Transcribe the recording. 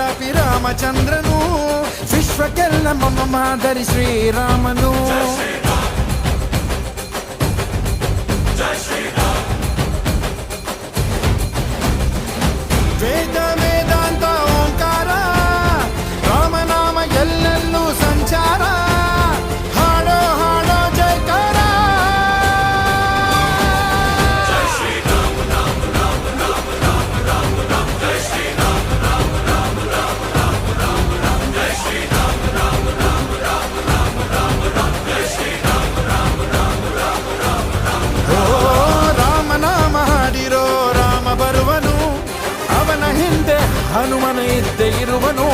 ವಿಶ್ವವ್ಯಾಪಿ ರಾಮಚಂದ್ರನು, ವಿಶ್ವಕ್ಕೆಲ್ಲ ಮಮ ಮಾದರಿ ಶ್ರೀರಾಮನು. ವೇದ ವೇದಾಂತ ಓಂಕಾರ, ರಾಮನಾಮ ಎಲ್ಲೆಲ್ಲೂ ಸಂಚಾರ, ಹಾಡೋ ಹಾಡೋ ಜಯಕಾರ. ಓ ರಾಮನಾಮ ಹಾಡಿರೋ ರಾಮ ಬರುವನು, ಅವನ ಹಿಂದೆ ಹನುಮನ ಇದ್ದೇ ಇರುವನು.